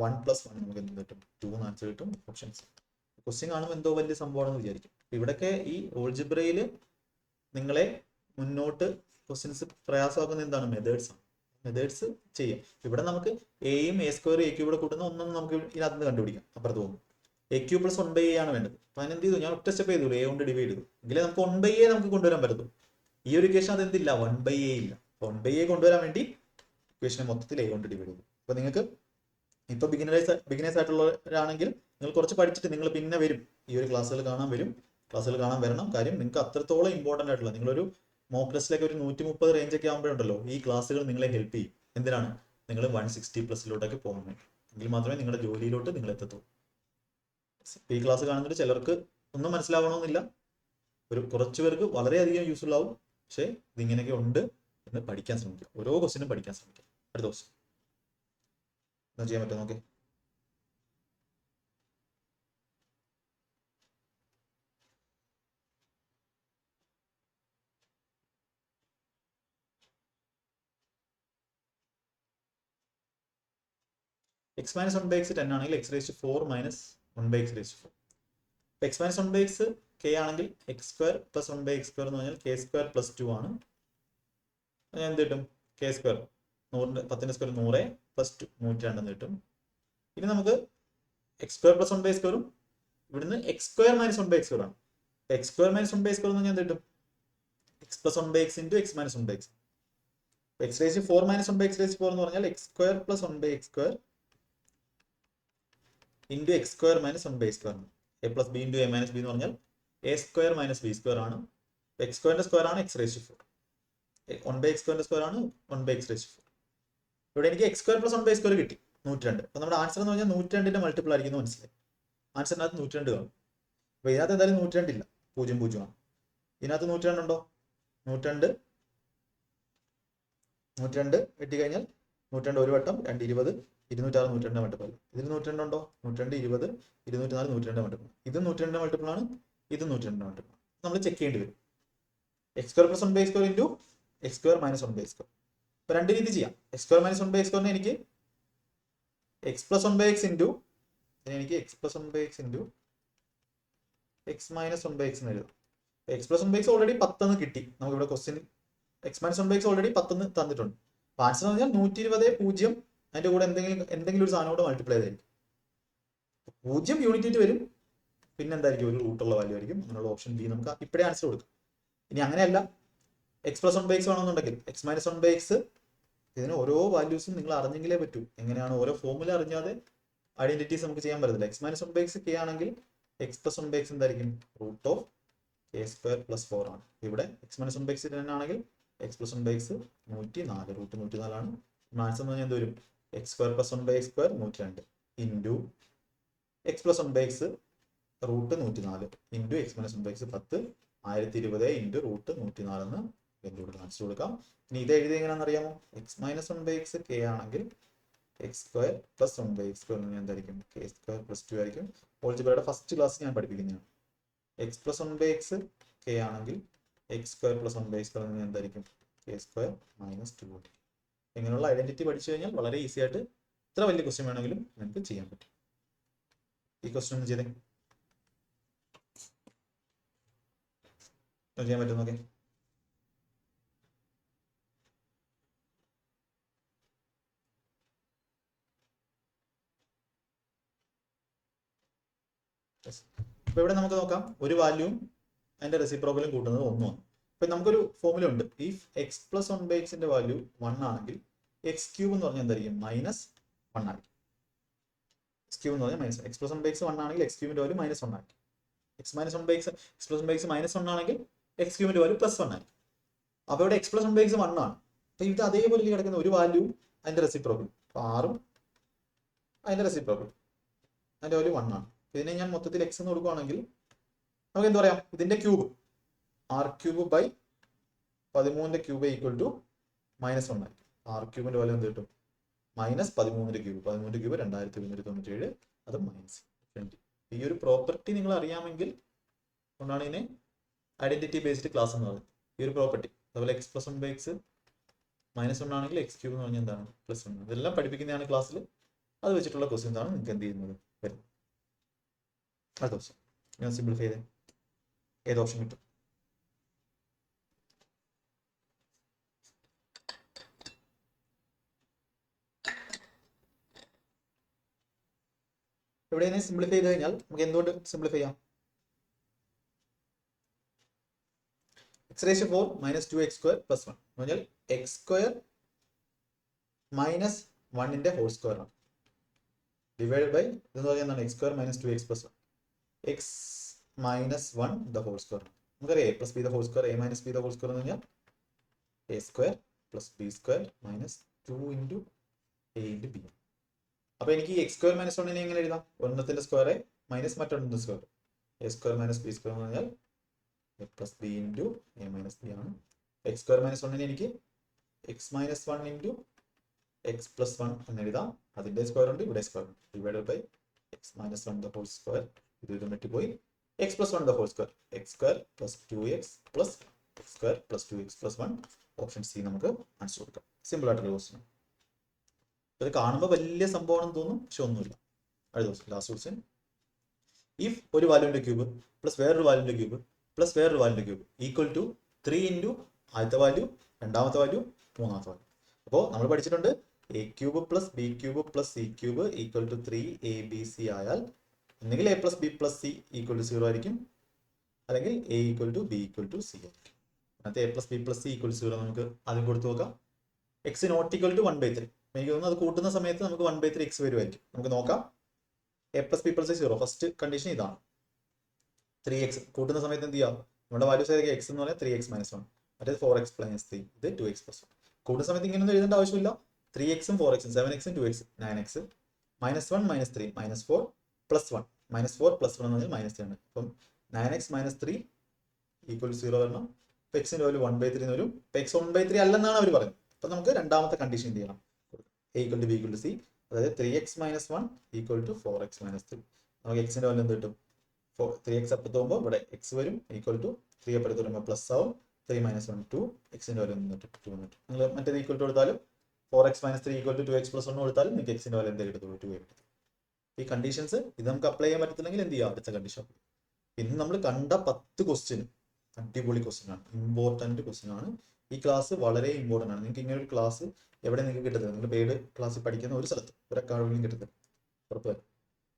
1 പ്ലസ് 1 നമുക്ക് എന്ത് കിട്ടും? 2 ആൻസർ കിട്ടും. ഓപ്ഷൻസ് ക്വസ്റ്റ്യൻ കാണുമ്പോൾ എന്തോ വലിയ സംഭവമാണെന്ന് വിചാരിക്കും. ഇവിടെയൊക്കെ ഈ ഓൾജിബ്രയിൽ നിങ്ങളെ മുന്നോട്ട് ക്വസ്റ്റ്യൻസ് പ്രയാസമാക്കുന്ന എന്താണ്? മെത്തേഡ്സ് ആണ്. മെത്തേഡ്സ് ചെയ്യാം. ഇവിടെ നമുക്ക് എയും എ സ്ക്വയർ എ ക്യൂബ് കൂടെ കൂട്ടുന്ന ഒന്നും നമുക്ക് ഇതിനകത്ത് നിന്ന് കണ്ടുപിടിക്കാം. അപ്പുറത്ത് പോകും a cube plus 1 by a ആണ് വേണ്ടത്. അപ്പൊ അതിനെന്ത് ചെയ്തു? ഞാൻ ഒറ്റ സ്റ്റെപ്പ് ചെയ്തു, എ കൊണ്ട് ഡിവൈഡ് ചെയ്തു. എങ്കിലേ നമുക്ക് 1 ബൈ എ നമുക്ക് കൊണ്ടുവരാൻ പറ്റത്തുള്ളൂ. ഈ ഒരു ഇക്വേഷൻ അത് എന്തില്ല? 1 ബൈ എ ഇല്ല. 1 ബൈ എ കൊണ്ടുവരാൻ വേണ്ടി ഇക്വേഷനെ മൊത്തത്തിൽ എ കൊണ്ട് ഡിവൈഡ് ചെയ്തു. അപ്പൊ നിങ്ങൾക്ക് ഇപ്പൊ ബിഗിനേഴ്സ് ആയിട്ടുള്ളവരാണെങ്കിൽ നിങ്ങൾ കുറച്ച് പഠിച്ചിട്ട് നിങ്ങൾ പിന്നെ വരും, ഈ ഒരു ക്ലാസ്സുകൾ കാണാൻ വരണം. കാര്യം നിങ്ങൾക്ക് അത്രത്തോളം ഇമ്പോർട്ടൻ്റ് ആയിട്ടുള്ള, നിങ്ങളൊരു മോക്ക് ടെസ്റ്റിലേക്ക് ഒരു 130 റേഞ്ച് ഒക്കെ ആകുമ്പോഴുണ്ടല്ലോ ഈ ക്ലാസ്സുകൾ നിങ്ങളെ ഹെൽപ്പ് ചെയ്യും. എന്തിനാണ്? നിങ്ങൾ 160 പ്ലസിലോട്ടൊക്കെ പോകാൻ വേണ്ടി. എങ്കിൽ മാത്രമേ നിങ്ങളുടെ ജോലിയിലോട്ട് നിങ്ങൾ എത്തത്തുള്ളൂ. ഈ ക്ലാസ് കാണുന്നതിൽ ചിലർക്ക് ഒന്നും മനസ്സിലാവണമെന്നില്ല, ഒരു കുറച്ച് പേർക്ക് വളരെയധികം യൂസ്ഫുൾ ആവും. പക്ഷേ ഇതിങ്ങനെയൊക്കെ ഉണ്ട് എന്ന് പഠിക്കാൻ ശ്രമിക്കുക, ഓരോ ക്വസ്റ്റിനും പഠിക്കാൻ ശ്രമിക്കുക. അടുത്ത ക്വസ്റ്റ്യൻ എന്താ ചെയ്യാൻ പറ്റും നോക്കി. എക്സ് മൈനസ് 1 ബൈ എക്സ് 10 ആണെങ്കിൽ X raise to 4 minus 1 by X raise to 4. X minus 1 by X K ആണെങ്കിൽ X square plus 1 by X square എന്ന് പറഞ്ഞാൽ കെ സ്ക്വയർ പ്ലസ് 2 ആണ്. എന്ത് കിട്ടും? കെ സ്ക്വയർ 10ന്റെ സ്ക്വയർ 100 പ്ലസ് 2 102 എന്ന് കിട്ടും. ഇനി നമുക്ക് എക്സ് സ്ക്വയർ പ്ലസ് 1 ബൈ സ്ക്വയറും ഇവിടുന്ന് X square minus 1 by X square ആണ്. X square minus 1 by square എന്ന് പറഞ്ഞാൽ എന്ത് കിട്ടും? X plus 1 by X into X minus 1 by X. X raise 4 minus 1 by X raise 4 എന്ന് പറഞ്ഞാൽ X square plus 1 by X square into X square minus 1 by square ആണ്. A plus B into A minus B എന്ന് പറഞ്ഞാൽ A square minus B square ആണ്. X സ്ക്വയറിന്റെ square ആണ് x raise 4. 1 by x സ്ക്വയറിന്റെ square ആണ് 1 by X raise 4. ഇവിടെ എനിക്ക് x square plus 1 by square കിട്ടി 102. അപ്പോൾ നമ്മുടെ ആൻസർ എന്ന് പറഞ്ഞാൽ 102ന്റെ മൾട്ടിപ്പിൾ ആയിരിക്കും മനസ്സിലായി. ആൻസറിനകത്ത് 102 കാണും. അപ്പോൾ ഇതിനകത്ത് എന്തായാലും 102 ഇല്ല, 0 0 ആണ്. ഇതിനകത്ത് 102 ഉണ്ടോ? 102 കിട്ടിക്കഴിഞ്ഞാൽ 102 ഒരു വട്ടം 2 20 206 102 മൾട്ടിപ്പിൾ. ഇതിൽ 102 ഉണ്ടോ? 102 20 204 102 മൾട്ടിപ്പിൾ. ഇത് 102 മൾട്ടിപ്പിൾ ആണ്, ഇത് 102 മൾട്ടിപ്പിൾ. നമ്മൾ ചെക്ക് ചെയ്യേണ്ടി വരും. X square plus 1 by square into X square minus 1 by square. ഇപ്പോൾ രണ്ട് രീതി ചെയ്യാം. എക്സ് സ്ക്വയർ മൈനസ് 1 ബൈ സ്ക്വയറിന് എനിക്ക് X plus 1 by X into എനിക്ക് X plus 1 by X into X minus 1 by X എന്ന് എഴുതാം. X plus 1 by X already 10 കിട്ടി. നമുക്ക് ഇവിടെ question X minus 1 by X already 10 തന്നിട്ടുണ്ട്. അപ്പോൾ ആൻസർ എന്ന് പറഞ്ഞാൽ 120 0 അതിന്റെ കൂടെ എന്തെങ്കിലും ഒരു സാധനം കൂടെ മൾട്ടിപ്ലൈ ചെയ്തായിരിക്കും. 0 യൂണിറ്റ് വരും, പിന്നെ എന്തായിരിക്കും? ഒരു റൂട്ടുള്ള വാല്യൂ ആയിരിക്കും. അങ്ങനെയുള്ള ഓപ്ഷൻ ബി നമുക്ക് ഇപ്പോഴേ ആൻസർ കൊടുക്കും. ഇനി അങ്ങനെയല്ല, എക്സ് പ്ലസ് 1 ബൈ എക്സ് വേണമെന്നുണ്ടെങ്കിൽ എക്സ് മൈനസ് 1 ബൈ എക്സ്, ഇതിന് ഓരോ വാല്യൂസും നിങ്ങൾ അറിഞ്ഞെങ്കിലേ പറ്റൂ. എങ്ങനെയാണ് ഓരോ ഫോമുല അറിഞ്ഞാതെ ഐഡന്റിറ്റീസ് നമുക്ക് ചെയ്യാൻ പറ്റത്തില്ല. X minus 1 by X K ആണെങ്കിൽ എക്സ് പ്ലസ് 1 ബൈ എക്സ് എന്തായിരിക്കും? Root of k square plus 4 ആണ്. ഇവിടെ എക്സ് മൈനസ് 1 ബൈ എക്സ് 10 ആണെങ്കിൽ x plus 1 by x 104, root 104 ആണ്. ആൻസർ എന്ന് പറഞ്ഞാൽ എന്ത് വരും? X square plus 1 by X square 102 into X plus 1 by x root 104 into X minus 1 by X 10 1020 into root 104 എന്ന് എന്തുകൊണ്ട് ആൻസർ കൊടുക്കാം. ഇനി ഇത് എഴുതി എങ്ങനെയാണെന്ന് അറിയാമോ? X minus 1 by X K ആണെങ്കിൽ X square plus 1 by X square എന്തായിരിക്കും? കെ സ്ക്വയർ പ്ലസ് 2 ആയിരിക്കും. ഓൾജിബ്രയുടെ ഫസ്റ്റ് ക്ലാസ് ഞാൻ പഠിപ്പിക്കുന്നതാണ്. X plus 1 by X K ആണെങ്കിൽ X square plus 1 by X square എന്തായിരിക്കും? K square minus 2. ഇങ്ങനെയുള്ള ഐഡന്റിറ്റി പഠിച്ചു കഴിഞ്ഞാൽ വളരെ ഈസി ആയിട്ട് ഇത്ര വലിയ ക്വസ്റ്റ്യൻ വേണമെങ്കിലും നമുക്ക് ചെയ്യാൻ പറ്റും. ഈ ക്വസ്റ്റ്യൻ ഒന്ന് ചെയ്തേ, ചെയ്യാൻ പറ്റും നോക്കേ. അപ്പൊ ഇവിടെ നമുക്ക് നോക്കാം, ഒരു വാല്യൂവും അതിന്റെ റെസിപ്രോക്കലും കൂട്ടുന്നത് 1 ആണ്. അപ്പൊ നമുക്കൊരു ഫോമുല ഉണ്ട്. ഇഫ് എക്സ് പ്ലസ് 1 ബൈ എക്സിന്റെ വാല്യൂ 1 ആണെങ്കിൽ എക്സ് ക്യൂബ് എന്ന് പറഞ്ഞാൽ എന്തായിരിക്കും? മൈനസ് 1 ആയിരിക്കും. എക്സ് ക്യൂബ് എന്ന് പറഞ്ഞാൽ minus x plus 1 by x 1 ആണെങ്കിൽ എക്സ് ക്യൂബിന്റെ വാല്യൂ മൈനസ് 1 ആയിരിക്കും. X minus 1 by X x plus 1 by X minus 1 ആണെങ്കിൽ എക്സ് ക്യൂബിന്റെ വാല്യൂ പ്ലസ് 1 ആയിരിക്കും. അപ്പോൾ ഇവിടെ എക്സ് പ്ലസ് 1 ബൈ എക്സ് 1 ആണ്. അപ്പൊ ഇത് അതേപോലെ കിടക്കുന്ന ഒരു വാല്യൂ അതിന്റെ റെസിപ്രോക്കൽ 6ഉം അതിന്റെ റെസിപ്രോക്കൽ അതിന്റെ വാല്യൂ 1 ആണ്. ഇതിനെ ഞാൻ മൊത്തത്തിൽ എക്സ് എന്ന് കൊടുക്കുകയാണെങ്കിൽ നമുക്ക് എന്ത് പറയാം? ഇതിന്റെ ക്യൂബ് ആർ ക്യൂബ് ബൈ 13ന്റെ ക്യൂബ് ഈക്വൽ ടു മൈനസ് 1 ആയിരിക്കും. ആർ ക്യൂബിന്റെ വാല്യൂ എന്ത് കിട്ടും? മൈനസ് 13ന്റെ ക്യൂബ്. 13ന്റെ ക്യൂബ് 2197, അത് മൈനസ് 20. ഈ ഒരു പ്രോപ്പർട്ടി നിങ്ങൾ അറിയാമെങ്കിൽ കൊണ്ടാണ് ഇതിനെ ഐഡന്റിറ്റി ബേസ്ഡ് ക്ലാസ് എന്ന് പറയുന്നത്. ഈ ഒരു പ്രോപ്പർട്ടി അതുപോലെ x plus 1 by X minus 1 ആണെങ്കിൽ എക്സ് ക്യൂബ് എന്ന് പറഞ്ഞാൽ എന്താണ്? പ്ലസ് 1. ഇതെല്ലാം പഠിപ്പിക്കുന്നതാണ് ക്ലാസ്സിൽ. അത് വെച്ചിട്ടുള്ള ക്വസ്റ്റ്യൻസ് ആണ് നിങ്ങൾക്ക് എന്ത് ചെയ്യുന്നത് വരുന്നത്. അടുത്ത ക്വസ്റ്റ്യൻ ഞാൻ സിംപ്ലിഫൈ ചെയ്തേ, ഏത് ഓപ്ഷൻ കിട്ടും? ഇവിടെ സിംപ്ലിഫൈ ചെയ്ത് കഴിഞ്ഞാൽ നമുക്ക് എന്തുകൊണ്ട് സിംപ്ലിഫൈ ചെയ്യാം? X raise to 4 minus 2 X square plus 1 എന്ന് പറഞ്ഞാൽ എക്സ് സ്ക്വയർ മൈനസ് 1ന്റെ ഹോൾ സ്ക്വയർ ആണ്. ഡിവൈഡ് ബൈ ഇതെന്ന് പറഞ്ഞാൽ എന്താണ്? X square minus 2 X plus 1 X minus 1 the whole square. നമുക്കറിയാം A plus B the whole square, A minus B the whole square എന്ന് പറഞ്ഞാൽ A square plus B square minus 2 into A into B. അപ്പൊ എനിക്ക് ഈ X square minus 1നെ എങ്ങനെ എഴുതാം? ഒരെണ്ണത്തിന്റെ സ്ക്വയർ മൈനസ് മറ്റൊന്നിന്റെ square. A square minus B square എന്ന് പറഞ്ഞാൽ A plus B into A minus B ആണ്. എക്സ് സ്ക്വയർ മൈനസ് 1നെ എനിക്ക് X minus 1 into X plus 1 എന്ന് എഴുതാം. അതിന്റെ സ്ക്വയർ ഉണ്ട്, ഇവിടെ സ്ക്വയർ ഉണ്ട്. Divided by X minus 1 the whole square. ഇത് പറ്റിപ്പോയി. X plus 1 the whole square. X square plus 2x plus X square plus 2x plus 1. Option C നമുക്ക് answer കൊടുക്കാം. സിമ്പിൾ ആയിട്ടുള്ള ക്വസ്റ്റ്യൻ. ഇത് കാണുമ്പോൾ വലിയ സംഭവമാണെന്ന് തോന്നും, പക്ഷെ ഒന്നുമില്ല. അടുത്ത ക്വസ്റ്റ്യൻ, ലാസ്റ്റ് ക്വസ്റ്റ്യൻ. ഇഫ് ഒരു വാല്യൂവിന്റെ ക്യൂബ് പ്ലസ് വേറൊരു വാല്യൂവിന്റെ ക്യൂബ് പ്ലസ് വേറൊരു വാല്യൂവിന്റെ ക്യൂബ് ഈക്വൽ ടു 3 ഇൻറ്റു ആദ്യത്തെ വാല്യൂ, രണ്ടാമത്തെ വാല്യൂ, മൂന്നാമത്തെ വാല്യൂ. അപ്പോൾ നമ്മൾ പഠിച്ചിട്ടുണ്ട് a cube plus B cube plus C cube equal to 3abc ആയാൽ ഒന്നുകിൽ a plus b plus c equal to 0 ആയിരിക്കും, അല്ലെങ്കിൽ a equal to b equal to c ആയിരിക്കും. അതിനകത്ത് a plus b plus c equal to 0 നമുക്ക് ആദ്യം കൊടുത്തു നോക്കാം. X not equal to 1/3. എനിക്ക് തോന്നുന്നു അത് കൂട്ടുന്ന സമയത്ത് നമുക്ക് 1/3 എക്സ് വരുമായിരിക്കും. നമുക്ക് നോക്കാം. A plus b plus 0 first condition ഇതാണ്. 3x കൂട്ടുന്ന സമയത്ത് എന്ത് ചെയ്യാം? നമ്മുടെ വാല്യൂസ് ഏതൊക്കെ? എക്സ് എന്ന് പറഞ്ഞാൽ 3x - 1, മറ്റേത് 4x + 3, ഇത് 2x + 1. കൂടുന്ന സമയത്ത് ഇങ്ങനെയൊന്നും എഴുതേണ്ട ആവശ്യമില്ല. 3x ഉം 4x ഉം 7x ഉം 2x 9x -1 -3 -4 + 1 -4 + 1 എന്ന് പറഞ്ഞാൽ -3 ആണ്. അപ്പം 9x - 3 = 0 വരണം. ഇപ്പം എക്സിന്റെ വാല്യൂ 1/3 എന്ന് വരും. ഇപ്പം എക്സ് 1/3 അല്ലെന്നാണ് അവർ പറയുന്നത്. അപ്പം നമുക്ക് രണ്ടാമത്തെ കണ്ടീഷൻ എന്ത് ചെയ്യണം? a = b = c, അതായത് 3x - 1 = 4x - 3. നമുക്ക് എക്സിന്റെ വാല്യൂ എന്ത് കിട്ടും? 3x അപ്പുറത്ത് പോകുമ്പോൾ ഇവിടെ എക്സ് വരും, ഈക്വൽ ടു 3 അപ്പുറത്ത് വരുമ്പോൾ പ്ലസ് ആവും, 3 - 1 2, എക്സിന്റെ വാല്യൂ 2 വന്നിട്ട് നിങ്ങൾ മറ്റേത് ഈക്വൽ ടു കൊടുത്താലും 4x - 3 = 2x + 1 കൊടുത്താലും നിങ്ങൾക്ക് എക്സിന്റെ വാല്യൂ എന്താ കിട്ടുള്ളൂ? 2 കിട്ടും. ഈ കണ്ടീഷൻസ് ഇത് നമുക്ക് അപ്ലൈ ചെയ്യാൻ പറ്റത്തില്ലെങ്കിൽ എന്ത് ചെയ്യാം? അടുത്ത കണ്ടീഷൻ. ഇന്ന് നമ്മൾ കണ്ട 10 ക്വസ്റ്റ്യൻ അടിപൊളി ക്വസ്റ്റ്യൻ ആണ്, ഇമ്പോർട്ടന്റ് ക്വസ്റ്റ്യൻ ആണ്. ഈ ക്ലാസ് വളരെ ഇമ്പോർട്ടന്റ് ആണ്. നിങ്ങൾക്ക് ഇങ്ങനെ ഒരു ക്ലാസ് എവിടെ നിങ്ങൾക്ക് കിട്ടത്തില്ല. നിങ്ങൾ പെയ്ഡ് ക്ലാസ്സിൽ പഠിക്കുന്ന ഒരു സ്ഥലത്ത് ഒരു അക്കാഡമിയിലും കിട്ടത്തില്ല. ഉറപ്പായും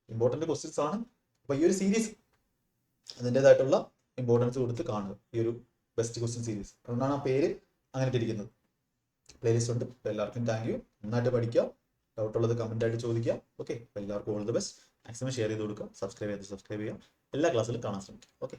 ഇമ്പോർട്ടന്റ് ക്വസ്റ്റ്യൻസ് ആണ്. അപ്പോൾ ഈ ഒരു സീരീസ് അതിൻ്റെതായിട്ടുള്ള ഇമ്പോർട്ടൻസ് കൊടുത്ത് കാണുക, ഈ ഒരു ബെസ്റ്റ് ക്വസ്റ്റ്യൻ സീരീസ്. അതുകൊണ്ടാണ് ആ പേര് അങ്ങനെ ഇരിക്കുന്നത്. പ്ലേലിസ്റ്റ് ഉണ്ട്. അപ്പോൾ എല്ലാവർക്കും താങ്ക് യു. നന്നായിട്ട് പഠിക്കുക. ഡൗട്ട് ഉള്ളത് കമന്റ് ആയിട്ട് ചോദിക്കുക. ഓക്കെ, എല്ലാവർക്കും all the best. Maximum share ചെയ്ത് കൊടുക്കുക. സബ്സ്ക്രൈബ് ചെയ്യുക. എല്ലാ ക്ലാസ്സിലും കാണാൻ ശ്രമിക്കുക. ഓക്കെ.